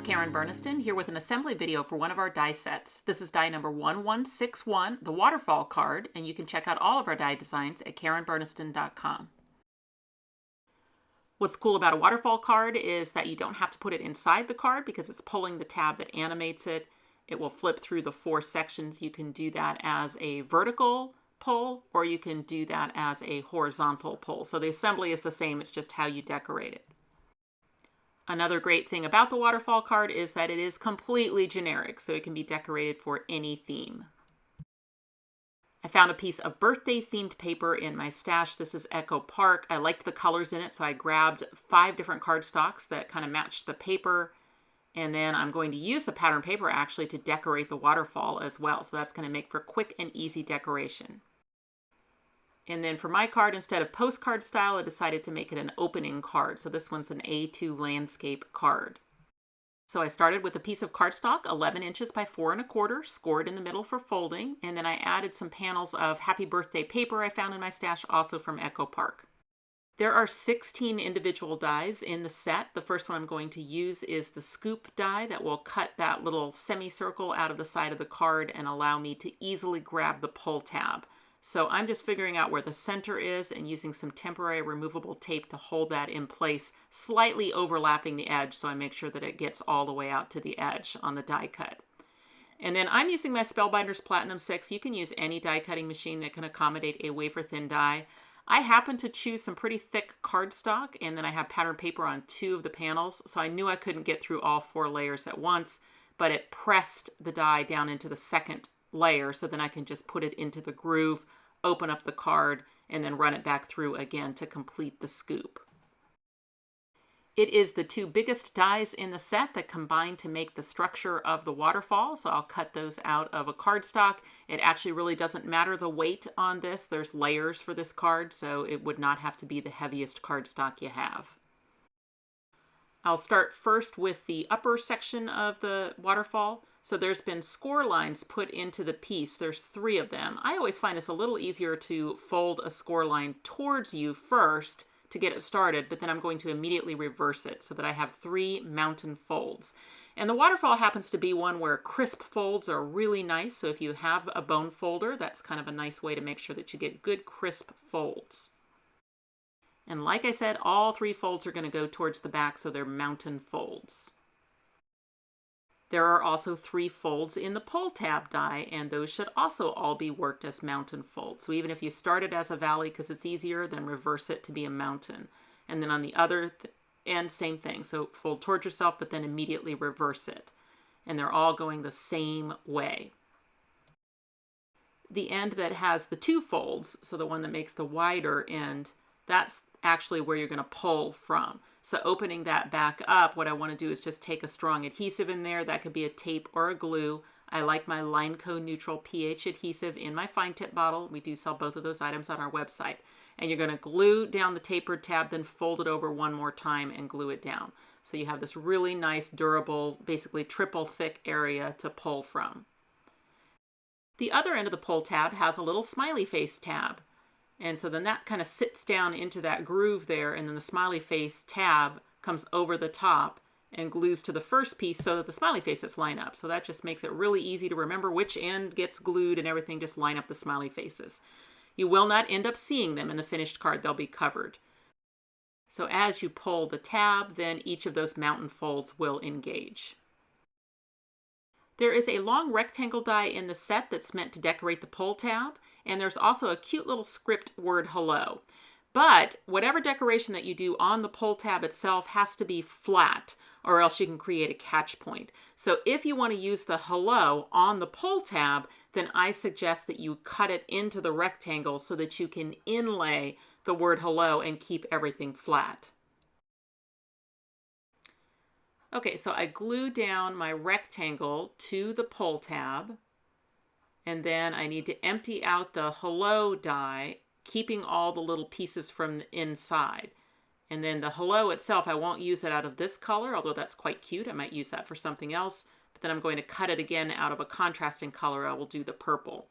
Karen Burniston here with an assembly video for one of our die sets. This is die number 1161, the Waterfall card, and you can check out all of our die designs at karenburniston.com. What's cool about a waterfall card is that you don't have to put it inside the card because it's pulling the tab that animates it. It will flip through the 4 sections. You can do that as a vertical pull or you can do that as a horizontal pull. So the assembly is the same, it's just how you decorate it. Another great thing about the waterfall card is that it is completely generic, so it can be decorated for any theme. I found a piece of birthday themed paper in my stash. This is Echo Park. I liked the colors in it, so I grabbed 5 different cardstocks that kind of matched the paper. And then I'm going to use the pattern paper actually to decorate the waterfall as well. So that's going to make for quick and easy decoration. And then for my card, instead of postcard style, I decided to make it an opening card. So this one's an A2 landscape card. So I started with a piece of cardstock, 11 inches by 4 1/4, scored in the middle for folding. And then I added some panels of happy birthday paper I found in my stash, also from Echo Park. There are 16 individual dies in the set. The first one I'm going to use is the scoop die that will cut that little semicircle out of the side of the card and allow me to easily grab the pull tab. So I'm just figuring out where the center is and using some temporary removable tape to hold that in place, slightly overlapping the edge so I make sure that it gets all the way out to the edge on the die cut. And then I'm using my Spellbinders Platinum 6. You can use any die cutting machine that can accommodate a wafer thin die. I happen to choose some pretty thick cardstock, and then I have pattern paper on 2 of the panels, so I knew I couldn't get through all 4 layers at once, but it pressed the die down into the second layer, so then I can just put it into the groove, open up the card, and then run it back through again to complete the scoop. It is the 2 biggest dies in the set that combine to make the structure of the waterfall, so I'll cut those out of a cardstock. It actually really doesn't matter the weight on this. There's layers for this card, so it would not have to be the heaviest cardstock you have. I'll start first with the upper section of the waterfall. So there's been score lines put into the piece. There's 3 of them. I always find it's a little easier to fold a score line towards you first to get it started, but then I'm going to immediately reverse it so that I have 3 mountain folds. And the waterfall happens to be one where crisp folds are really nice. So if you have a bone folder, that's kind of a nice way to make sure that you get good crisp folds. And like I said, all 3 folds are going to go towards the back, so they're mountain folds. There are also 3 folds in the pull tab die, and those should also all be worked as mountain folds. So even if you start it as a valley because it's easier, then reverse it to be a mountain. And then on the other end, same thing. So fold towards yourself, but then immediately reverse it. And they're all going the same way. The end that has the 2 folds, so the one that makes the wider end, that's actually where you're going to pull from. So opening that back up, what I want to do is just take a strong adhesive in there. That could be a tape or a glue. I like my LINECO neutral pH adhesive in my fine tip bottle. We do sell both of those items on our website. And you're going to glue down the tapered tab, then fold it over one more time and glue it down. So you have this really nice, durable, basically triple thick area to pull from. The other end of the pull tab has a little smiley face tab. And so then that kind of sits down into that groove there, and then the smiley face tab comes over the top and glues to the first piece so that the smiley faces line up. So that just makes it really easy to remember which end gets glued and everything, just line up the smiley faces. You will not end up seeing them in the finished card. They'll be covered. So as you pull the tab, then each of those mountain folds will engage. There is a long rectangle die in the set that's meant to decorate the pull tab, and there's also a cute little script word hello. But whatever decoration that you do on the pull tab itself has to be flat, or else you can create a catch point. So if you want to use the hello on the pull tab, then I suggest that you cut it into the rectangle so that you can inlay the word hello and keep everything flat. Okay, so I glue down my rectangle to the pull tab, and then I need to empty out the hello die, keeping all the little pieces from the inside. And then the hello itself, I won't use it out of this color, although that's quite cute. I might use that for something else, but then I'm going to cut it again out of a contrasting color. I will do the purple.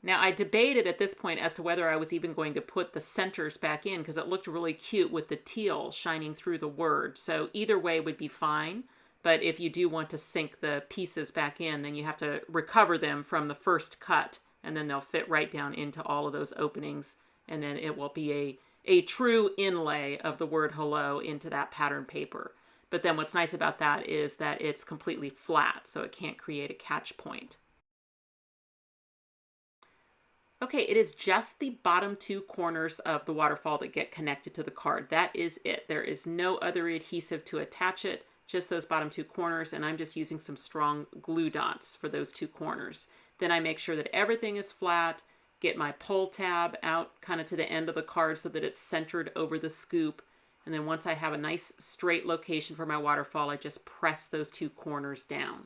Now, I debated at this point as to whether I was even going to put the centers back in because it looked really cute with the teal shining through the word. So either way would be fine. But if you do want to sink the pieces back in, then you have to recover them from the first cut, and then they'll fit right down into all of those openings, and then it will be a true inlay of the word hello into that pattern paper. But then what's nice about that is that it's completely flat, so it can't create a catch point. Okay, it is just the bottom two corners of the waterfall that get connected to the card. That is it. There is no other adhesive to attach it, just those bottom two corners, and I'm just using some strong glue dots for those two corners. Then I make sure that everything is flat, get my pull tab out kind of to the end of the card so that it's centered over the scoop. And then once I have a nice straight location for my waterfall, I just press those two corners down.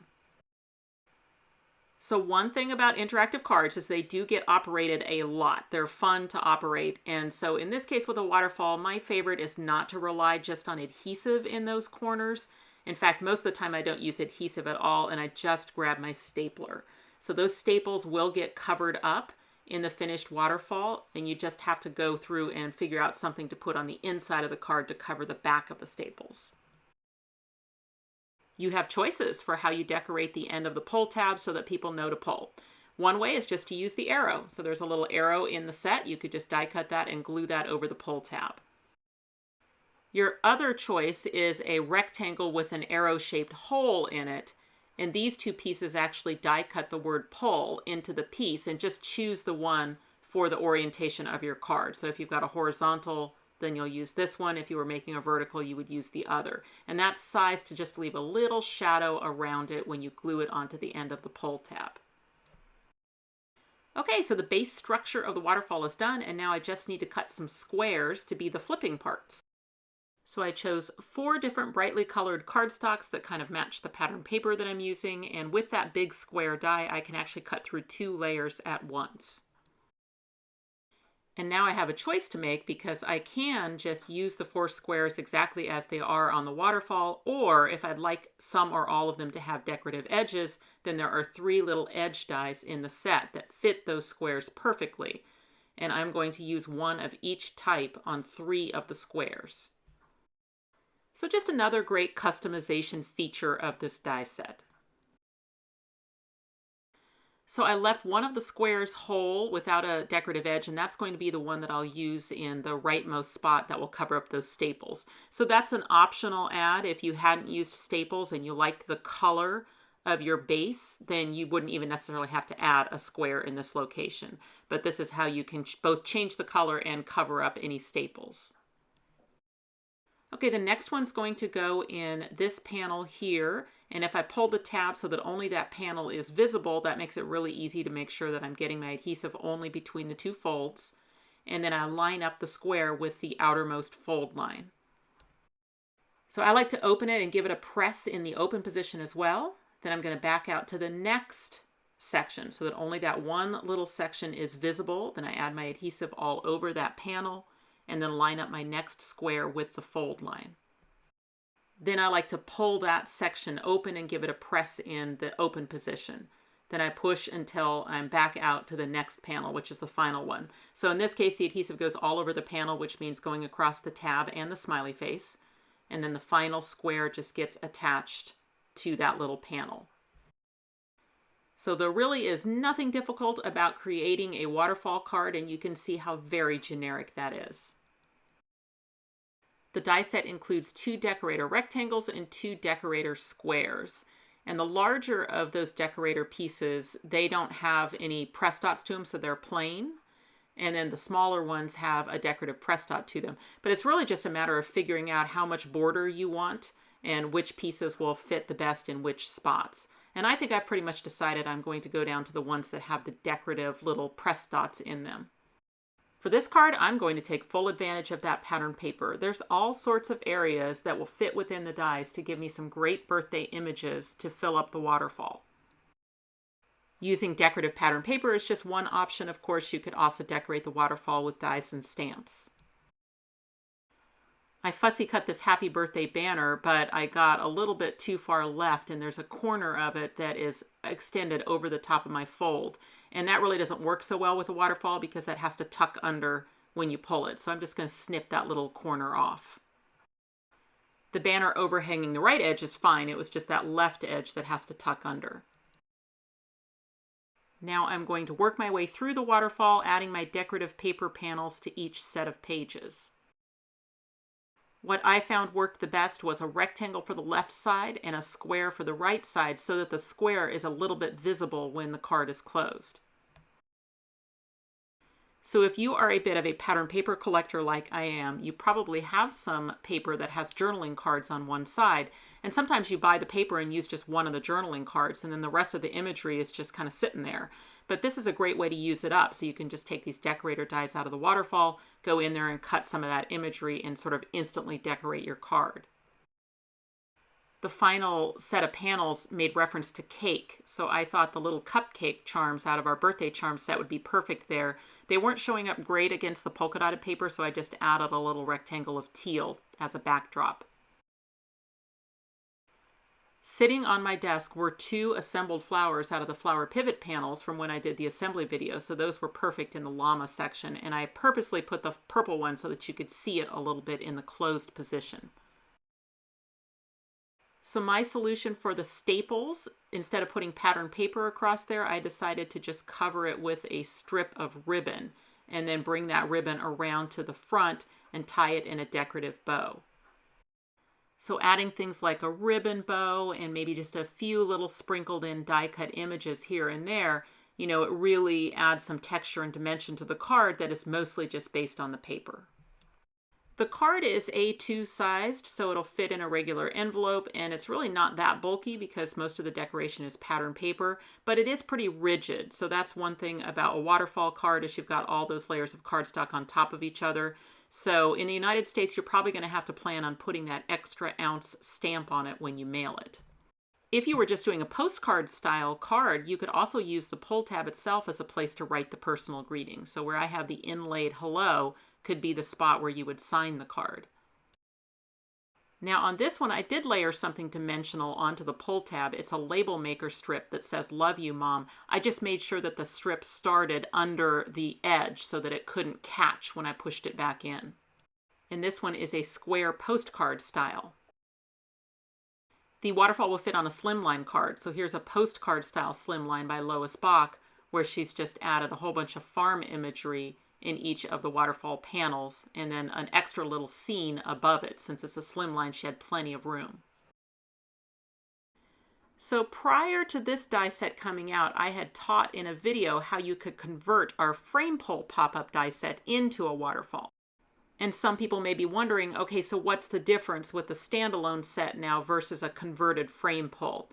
So one thing about interactive cards is they do get operated a lot. They're fun to operate. And so in this case with a waterfall, my favorite is not to rely just on adhesive in those corners. In fact, most of the time I don't use adhesive at all, and I just grab my stapler. So those staples will get covered up in the finished waterfall, and you just have to go through and figure out something to put on the inside of the card to cover the back of the staples. You have choices for how you decorate the end of the pull tab so that people know to pull. One way is just to use the arrow. So there's a little arrow in the set. You could just die cut that and glue that over the pull tab. Your other choice is a rectangle with an arrow-shaped hole in it. And these two pieces actually die cut the word pull into the piece, and just choose the one for the orientation of your card. So if you've got a horizontal, then you'll use this one. If you were making a vertical, you would use the other. And that's sized to just leave a little shadow around it when you glue it onto the end of the pull tab. Okay, so the base structure of the waterfall is done, and now I just need to cut some squares to be the flipping parts. So I chose 4 different brightly colored cardstocks that kind of match the pattern paper that I'm using, and with that big square die, I can actually cut through 2 layers at once. And now I have a choice to make, because I can just use the 4 squares exactly as they are on the waterfall, or if I'd like some or all of them to have decorative edges, then there are 3 little edge dies in the set that fit those squares perfectly. And I'm going to use one of each type on 3 of the squares. So just another great customization feature of this die set. So I left one of the squares whole without a decorative edge, and that's going to be the one that I'll use in the rightmost spot that will cover up those staples. So that's an optional add. If you hadn't used staples and you liked the color of your base, then you wouldn't even necessarily have to add a square in this location. But this is how you can both change the color and cover up any staples. Okay, the next one's going to go in this panel here, and if I pull the tab so that only that panel is visible, that makes it really easy to make sure that I'm getting my adhesive only between the 2 folds, and then I line up the square with the outermost fold line. So I like to open it and give it a press in the open position as well. Then I'm going to back out to the next section so that only that one little section is visible. Then I add my adhesive all over that panel, and then line up my next square with the fold line. Then I like to pull that section open and give it a press in the open position. Then I push until I'm back out to the next panel, which is the final one. So in this case, the adhesive goes all over the panel, which means going across the tab and the smiley face. And then the final square just gets attached to that little panel. So there really is nothing difficult about creating a waterfall card, and you can see how very generic that is. The die set includes 2 decorator rectangles and 2 decorator squares. And the larger of those decorator pieces, they don't have any press dots to them, so they're plain. And then the smaller ones have a decorative press dot to them. But it's really just a matter of figuring out how much border you want and which pieces will fit the best in which spots. And I think I've pretty much decided I'm going to go down to the ones that have the decorative little press dots in them. For this card, I'm going to take full advantage of that pattern paper. There's all sorts of areas that will fit within the dies to give me some great birthday images to fill up the waterfall. Using decorative pattern paper is just one option. Of course, you could also decorate the waterfall with dies and stamps. I fussy cut this happy birthday banner, but I got a little bit too far left, and there's a corner of it that is extended over the top of my fold. And that really doesn't work so well with a waterfall because that has to tuck under when you pull it. So I'm just going to snip that little corner off. The banner overhanging the right edge is fine. It was just that left edge that has to tuck under. Now I'm going to work my way through the waterfall, adding my decorative paper panels to each set of pages. What I found worked the best was a rectangle for the left side and a square for the right side, so that the square is a little bit visible when the card is closed. So if you are a bit of a pattern paper collector like I am, you probably have some paper that has journaling cards on one side. And sometimes you buy the paper and use just one of the journaling cards, and then the rest of the imagery is just kind of sitting there. But this is a great way to use it up. So you can just take these decorator dies out of the waterfall, go in there and cut some of that imagery and sort of instantly decorate your card. The final set of panels made reference to cake, so I thought the little cupcake charms out of our birthday charm set would be perfect there. They weren't showing up great against the polka dotted paper, so I just added a little rectangle of teal as a backdrop. Sitting on my desk were 2 assembled flowers out of the flower pivot panels from when I did the assembly video, so those were perfect in the llama section, and I purposely put the purple one so that you could see it a little bit in the closed position. So my solution for the staples, instead of putting pattern paper across there, I decided to just cover it with a strip of ribbon and then bring that ribbon around to the front and tie it in a decorative bow. So adding things like a ribbon bow and maybe just a few little sprinkled in die cut images here and there, you know, it really adds some texture and dimension to the card that is mostly just based on the paper. The card is A2 sized, so it'll fit in a regular envelope, and it's really not that bulky because most of the decoration is pattern paper, but it is pretty rigid. So that's one thing about a waterfall card, is you've got all those layers of cardstock on top of each other. So in the United States, you're probably going to have to plan on putting that extra ounce stamp on it when you mail it. If you were just doing a postcard style card, you could also use the pull tab itself as a place to write the personal greeting. So where I have the inlaid hello could be the spot where you would sign the card. Now on this one, I did layer something dimensional onto the pull tab. It's a label maker strip that says "Love you, Mom." I just made sure that the strip started under the edge so that it couldn't catch when I pushed it back in. And this one is a square postcard style. The waterfall will fit on a slimline card. So here's a postcard style slimline by Lois Bach, where she's just added a whole bunch of farm imagery in each of the waterfall panels, and then an extra little scene above it. Since it's a slimline, she had plenty of room. So prior to this die set coming out, I had taught in a video how you could convert our frame pull pop-up die set into a waterfall. And some people may be wondering, okay, so what's the difference with the standalone set now versus a converted frame pull?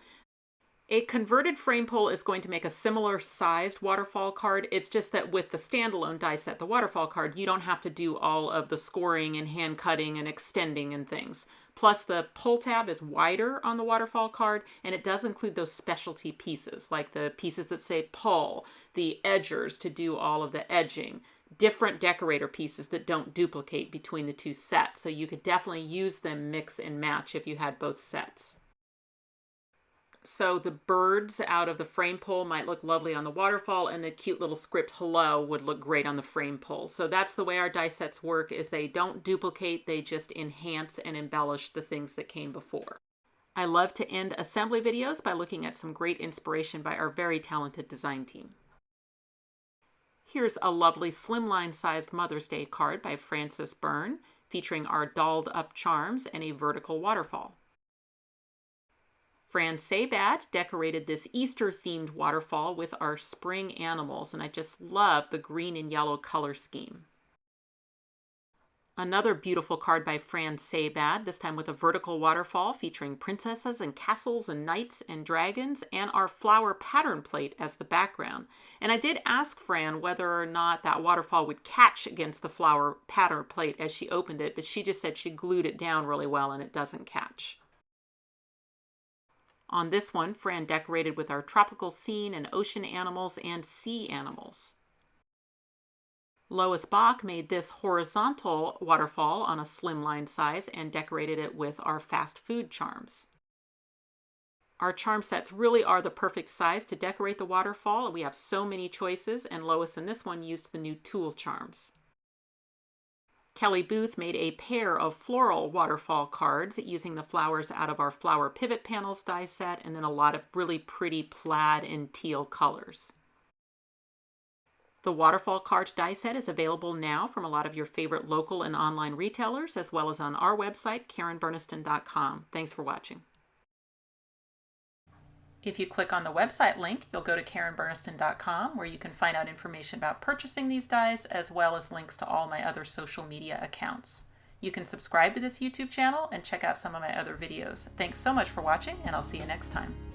A converted frame pull is going to make a similar sized waterfall card. It's just that with the standalone die set, the waterfall card, you don't have to do all of the scoring and hand cutting and extending and things. Plus the pull tab is wider on the waterfall card, and it does include those specialty pieces, like the pieces that say pull, the edgers to do all of the edging, different decorator pieces that don't duplicate between the two sets. So you could definitely use them mix and match if you had both sets. So the birds out of the frame pull might look lovely on the waterfall, and the cute little script hello would look great on the frame pull. So that's the way our die sets work, is they don't duplicate, they just enhance and embellish the things that came before. I love to end assembly videos by looking at some great inspiration by our very talented design team. Here's a lovely slimline sized Mother's Day card by Frances Byrne, featuring our dolled up charms and a vertical waterfall. Fran Sabad decorated this Easter-themed waterfall with our spring animals, and I just love the green and yellow color scheme. Another beautiful card by Fran Sabad, this time with a vertical waterfall featuring princesses and castles and knights and dragons, and our flower pattern plate as the background. And I did ask Fran whether or not that waterfall would catch against the flower pattern plate as she opened it, but she just said she glued it down really well and it doesn't catch. On this one, Fran decorated with our tropical scene and ocean animals and sea animals. Lois Bach made this horizontal waterfall on a slimline size and decorated it with our fast food charms. Our charm sets really are the perfect size to decorate the waterfall. We have so many choices, and Lois in this one used the new tulle charms. Kelly Booth made a pair of floral waterfall cards using the flowers out of our Flower Pivot Panels die set, and then a lot of really pretty plaid and teal colors. The waterfall card die set is available now from a lot of your favorite local and online retailers, as well as on our website, KarenBurniston.com. Thanks for watching. If you click on the website link, you'll go to KarenBurniston.com, where you can find out information about purchasing these dies, as well as links to all my other social media accounts. You can subscribe to this YouTube channel and check out some of my other videos. Thanks so much for watching, and I'll see you next time.